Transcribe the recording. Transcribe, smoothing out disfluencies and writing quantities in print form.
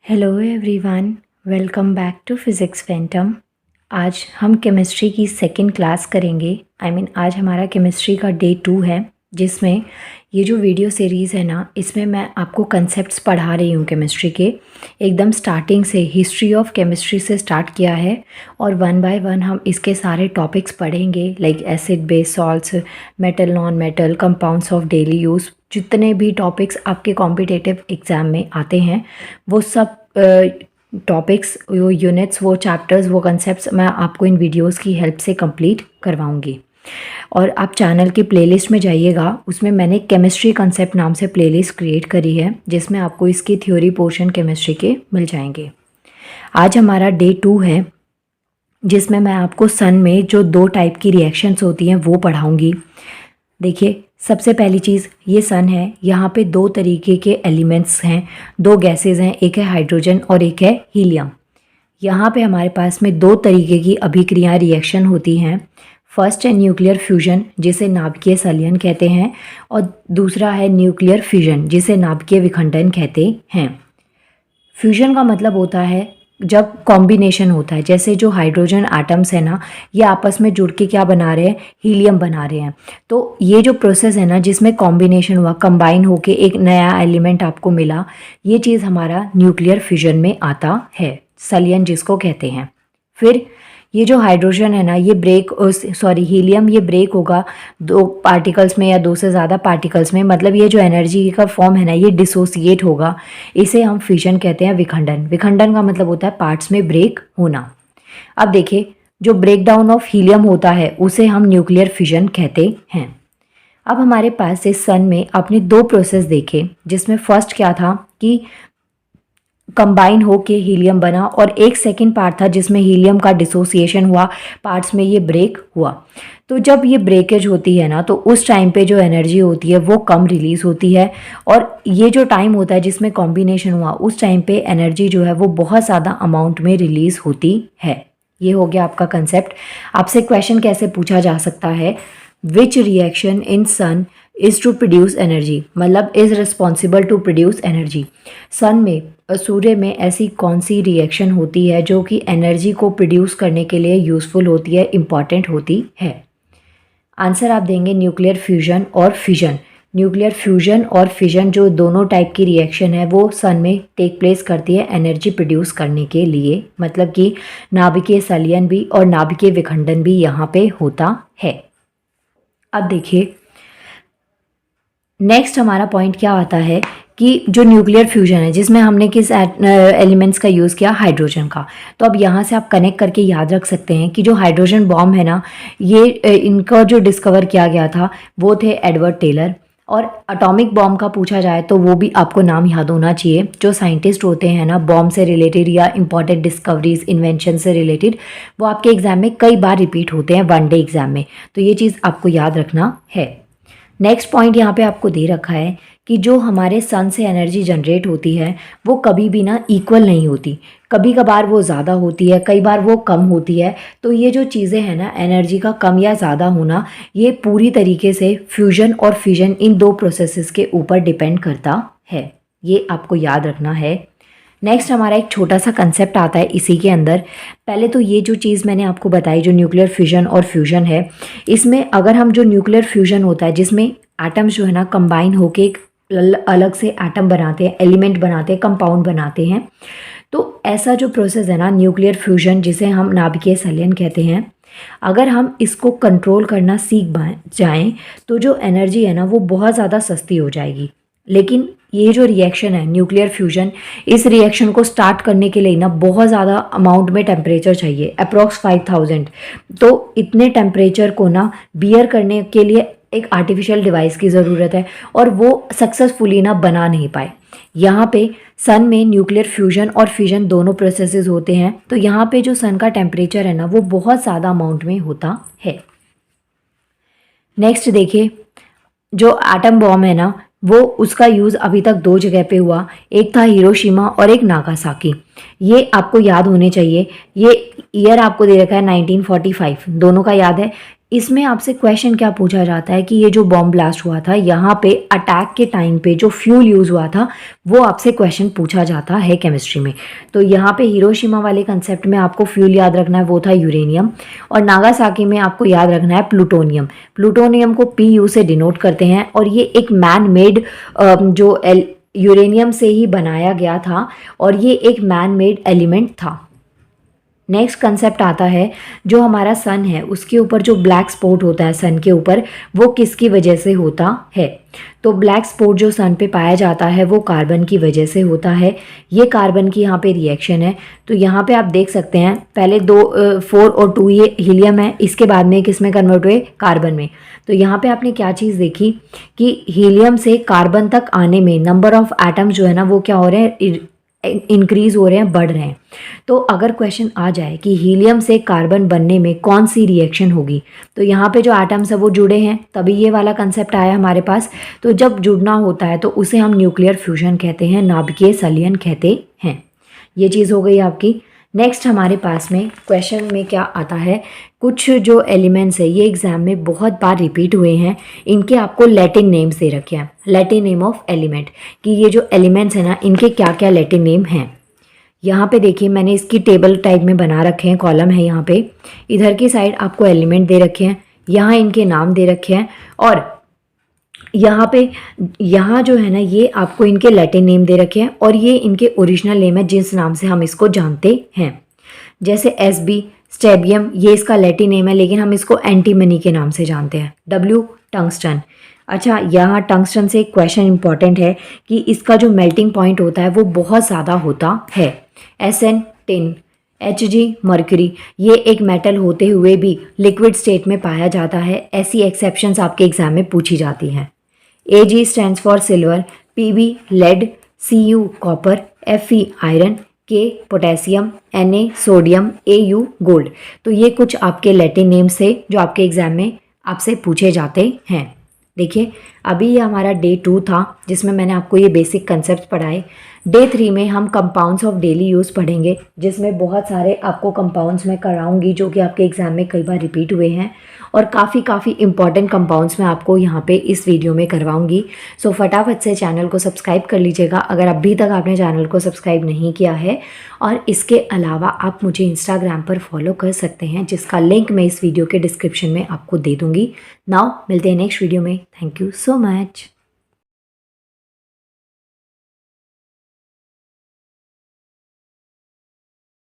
Hello everyone, welcome back to Physics Phantom. आज हम chemistry की सेकंड क्लास करेंगे। आज हमारा केमिस्ट्री का डे 2 है, जिसमें ये जो वीडियो सीरीज़ है ना, इसमें मैं आपको कंसेप्ट्स पढ़ा रही हूँ केमिस्ट्री के। एकदम स्टार्टिंग से हिस्ट्री ऑफ केमिस्ट्री से स्टार्ट किया है और वन बाय वन हम इसके सारे टॉपिक्स पढ़ेंगे, like acid base salts, metal non metal, compounds of daily use. जितने भी टॉपिक्स आपके कॉम्पिटिटिव एग्ज़ाम में आते हैं वो सब टॉपिक्स, वो यूनिट्स, वो चैप्टर्स, वो कंसेप्ट्स मैं आपको इन वीडियोस की हेल्प से कंप्लीट करवाऊंगी। और आप चैनल की प्लेलिस्ट में जाइएगा, उसमें मैंने केमिस्ट्री कंसेप्ट नाम से प्लेलिस्ट क्रिएट करी है, जिसमें आपको इसकी थ्योरी पोर्शन केमिस्ट्री के मिल जाएंगे। आज हमारा डे 2 है, जिसमें मैं आपको सन में जो 2 टाइप की रिएक्शंस होती हैं वो पढ़ाऊँगी। देखिए, सबसे पहली चीज़, ये सन है, यहाँ पे 2 तरीके के एलिमेंट्स हैं, 2 गैसेस हैं, एक है हाइड्रोजन और एक है हीलियम। यहाँ पे हमारे पास में 2 तरीके की अभिक्रिया रिएक्शन होती हैं। फर्स्ट है न्यूक्लियर फ्यूजन, जिसे नाभिकीय संलयन कहते हैं, और दूसरा है न्यूक्लियर फिजन, जिसे नाभिकीय विखंडन कहते हैं। फ्यूजन का मतलब होता है जब कॉम्बिनेशन होता है, जैसे जो हाइड्रोजन एटम्स है ना, ये आपस में जुड़ के क्या बना रहे हैं, हीलियम बना रहे हैं। तो ये जो प्रोसेस है ना, जिसमें कॉम्बिनेशन हुआ, कंबाइन होके एक नया एलिमेंट आपको मिला, ये चीज़ हमारा न्यूक्लियर फिजन में आता है, संलयन जिसको कहते हैं। फिर ये जो हाइड्रोजन है ना, ये हीलियम ये ब्रेक होगा 2 पार्टिकल्स में या 2 से ज़्यादा पार्टिकल्स में, मतलब ये जो एनर्जी का फॉर्म है ना, ये डिसोसिएट होगा। इसे हम फिजन कहते हैं, विखंडन। विखंडन का मतलब होता है पार्ट्स में ब्रेक होना। अब देखिए, जो ब्रेक डाउन ऑफ हीलियम होता है उसे हम न्यूक्लियर फिजन कहते हैं। अब हमारे पास इस सन में आपने 2 प्रोसेस देखे, जिसमें फर्स्ट क्या था कि कंबाइन होके हीलियम बना, और एक सेकंड पार्ट था जिसमें हीलियम का डिसोसिएशन हुआ, पार्ट्स में ये ब्रेक हुआ। तो जब ये ब्रेकेज होती है ना, तो उस टाइम पे जो एनर्जी होती है वो कम रिलीज होती है, और ये जो टाइम होता है जिसमें कॉम्बिनेशन हुआ, उस टाइम पे एनर्जी जो है वो बहुत ज़्यादा अमाउंट में रिलीज होती है। ये हो गया आपका कंसेप्ट। आपसे क्वेश्चन कैसे पूछा जा सकता है, which reaction in sun is to produce energy, मतलब is responsible to produce energy. Sun में, सूर्य में ऐसी कौन सी रिएक्शन होती है जो कि एनर्जी को प्रोड्यूस करने के लिए यूज़फुल होती है, इम्पॉर्टेंट होती है। आंसर आप देंगे न्यूक्लियर फ्यूजन और फिजन। न्यूक्लियर फ्यूजन और फिजन जो दोनों टाइप की रिएक्शन है वो सन में टेक प्लेस करती है एनर्जी प्रोड्यूस करने के लिए, मतलब कि नाभिकीय संलयन भी और नाभिकीय विखंडन भी यहाँ पे होता है। अब देखिए, नेक्स्ट हमारा पॉइंट क्या आता है कि जो न्यूक्लियर फ्यूजन है, जिसमें हमने किस एलिमेंट्स का यूज़ किया, हाइड्रोजन का। तो अब यहाँ से आप कनेक्ट करके याद रख सकते हैं कि जो हाइड्रोजन बॉम्ब है ना, ये इनका जो डिस्कवर किया गया था वो थे एडवर्ड टेलर। और एटॉमिक बॉम्ब का पूछा जाए तो वो भी आपको नाम याद होना चाहिए। जो साइंटिस्ट होते हैं ना बॉम्ब से रिलेटेड या इंपॉर्टेंट डिस्कवरीज, इन्वेंशन से रिलेटेड, वो आपके एग्जाम में कई बार रिपीट होते हैं, 1 डे एग्जाम में। तो ये चीज़ आपको याद रखना है। नेक्स्ट पॉइंट यहाँ पे आपको दे रखा है कि जो हमारे सन से एनर्जी जनरेट होती है वो कभी भी ना इक्वल नहीं होती, कभी कभार वो ज़्यादा होती है, कई बार वो कम होती है। तो ये जो चीज़ें हैं ना, एनर्जी का कम या ज़्यादा होना, ये पूरी तरीके से फ्यूजन और फिजन इन 2 प्रोसेसेस के ऊपर डिपेंड करता है। ये आपको याद रखना है। नेक्स्ट हमारा एक छोटा सा कंसेप्ट आता है इसी के अंदर। पहले तो ये जो चीज़ मैंने आपको बताई, जो न्यूक्लियर फिजन और फ्यूजन है, इसमें अगर हम जो न्यूक्लियर फ्यूजन होता है, जिसमें एटम्स जो है ना कंबाइन होके एक अलग से एटम बनाते हैं, एलिमेंट बनाते हैं, कंपाउंड बनाते हैं, तो ऐसा जो प्रोसेस है ना न्यूक्लियर फ्यूजन, जिसे हम नाभिकीय संलयन कहते हैं, अगर हम इसको कंट्रोल करना सीख जाएं तो जो एनर्जी है ना वो बहुत ज़्यादा सस्ती हो जाएगी। लेकिन ये जो रिएक्शन है न्यूक्लियर फ्यूजन, इस रिएक्शन को स्टार्ट करने के लिए ना बहुत ज़्यादा अमाउंट में टेम्परेचर चाहिए, अप्रॉक्स 5000। तो इतने टेम्परेचर को ना बियर करने के लिए एक आर्टिफिशियल डिवाइस की ज़रूरत है, और वो सक्सेसफुली ना बना नहीं पाए। यहाँ पे सन में न्यूक्लियर फ्यूजन और फिजन दोनों प्रोसेसेस होते हैं, तो यहाँ पे जो सन का टेम्परेचर है ना वो बहुत ज़्यादा अमाउंट में होता है। नेक्स्ट देखिए, जो एटम बॉम्ब है ना, वो उसका यूज़ अभी तक 2 जगह पे हुआ, एक था हिरोशिमा और एक नागासाकी। ये आपको याद होने चाहिए। ये ईयर आपको दे रखा है 1945, दोनों का याद है। इसमें आपसे क्वेश्चन क्या पूछा जाता है कि ये जो बॉम्ब ब्लास्ट हुआ था यहाँ पे अटैक के टाइम पे जो फ्यूल यूज़ हुआ था वो आपसे क्वेश्चन पूछा जाता है केमिस्ट्री में। तो यहाँ पे हिरोशिमा वाले कंसेप्ट में आपको फ्यूल याद रखना है, वो था यूरेनियम, और नागासाकी में आपको याद रखना है प्लूटोनियम। प्लूटोनियम को PU से डिनोट करते हैं और ये एक मैन मेड जो यूरेनियम से ही बनाया गया था और ये एक मैन मेड एलिमेंट था। नेक्स्ट कंसेप्ट आता है जो हमारा सन है उसके ऊपर जो ब्लैक स्पॉट होता है सन के ऊपर, वो किसकी वजह से होता है। तो ब्लैक स्पॉट जो सन पे पाया जाता है वो कार्बन की वजह से होता है। ये कार्बन की यहाँ पे रिएक्शन है। तो यहाँ पे आप देख सकते हैं पहले 4 और 2 ये हीलियम है, इसके बाद में किस में कन्वर्ट हुए, कार्बन में। तो यहाँ पे आपने क्या चीज़ देखी कि हीलियम से कार्बन तक आने में नंबर ऑफ एटम्स जो है ना वो क्या हो रहे हैं, इंक्रीज हो रहे हैं, बढ़ रहे हैं। तो अगर क्वेश्चन आ जाए कि हीलियम से कार्बन बनने में कौन सी रिएक्शन होगी, तो यहाँ पे जो एटम्स है वो जुड़े हैं, तभी ये वाला कंसेप्ट आया हमारे पास। तो जब जुड़ना होता है तो उसे हम न्यूक्लियर फ्यूजन कहते हैं, नाभिकीय संलयन कहते हैं। ये चीज़ हो गई आपकी। नेक्स्ट हमारे पास में क्वेश्चन में क्या आता है, कुछ जो एलिमेंट्स है ये एग्जाम में बहुत बार रिपीट हुए हैं, इनके आपको लैटिन नेम्स दे रखे हैं, लैटिन नेम ऑफ एलिमेंट, कि ये जो एलिमेंट्स हैं ना इनके क्या क्या लैटिन नेम हैं। यहाँ पे देखिए मैंने इसकी टेबल टाइप में बना रखे हैं, कॉलम है यहाँ पे, इधर की साइड आपको एलिमेंट दे रखे हैं, यहाँ इनके नाम दे रखे हैं, और यहाँ जो है ना ये आपको इनके लैटिन नेम दे रखे हैं और ये इनके ओरिजिनल नेम है जिस नाम से हम इसको जानते हैं। जैसे SB स्टेबियम, ये इसका लैटिन नेम है लेकिन हम इसको एंटीमनी के नाम से जानते हैं। W tungsten. अच्छा, यहाँ टंगस्टन से एक क्वेश्चन इंपॉर्टेंट है कि इसका जो मेल्टिंग पॉइंट होता है वो बहुत ज़्यादा होता है। SN tin. Hg मर्क्यूरी, ये एक मेटल होते हुए भी लिक्विड स्टेट में पाया जाता है। ऐसी एक्सेप्शंस आपके एग्जाम में पूछी जाती हैं। Ag stands for silver, Pb lead, Cu copper, Fe iron, K potassium, Na sodium, Au gold. तो ये कुछ आपके लैटिन नेम्स थे जो आपके एग्जाम में आपसे पूछे जाते हैं। देखिए अभी ये हमारा डे 2 था जिसमें मैंने आपको ये बेसिक कंसेप्ट पढ़ाए। डे 3 में हम कंपाउंड्स ऑफ डेली यूज़ पढ़ेंगे जिसमें बहुत सारे आपको कंपाउंड्स मैं कराऊंगी जो कि आपके एग्जाम में कई बार रिपीट हुए हैं, और काफ़ी इंपॉर्टेंट कंपाउंड्स मैं आपको यहाँ पे इस वीडियो में करवाऊंगी। सो फटाफट से चैनल को सब्सक्राइब कर लीजिएगा अगर अभी तक आपने चैनल को सब्सक्राइब नहीं किया है, और इसके अलावा आप मुझे इंस्टाग्राम पर फॉलो कर सकते हैं जिसका लिंक मैं इस वीडियो के डिस्क्रिप्शन में आपको दे दूँगी। नाउ मिलते हैं नेक्स्ट वीडियो में। Thank you so much.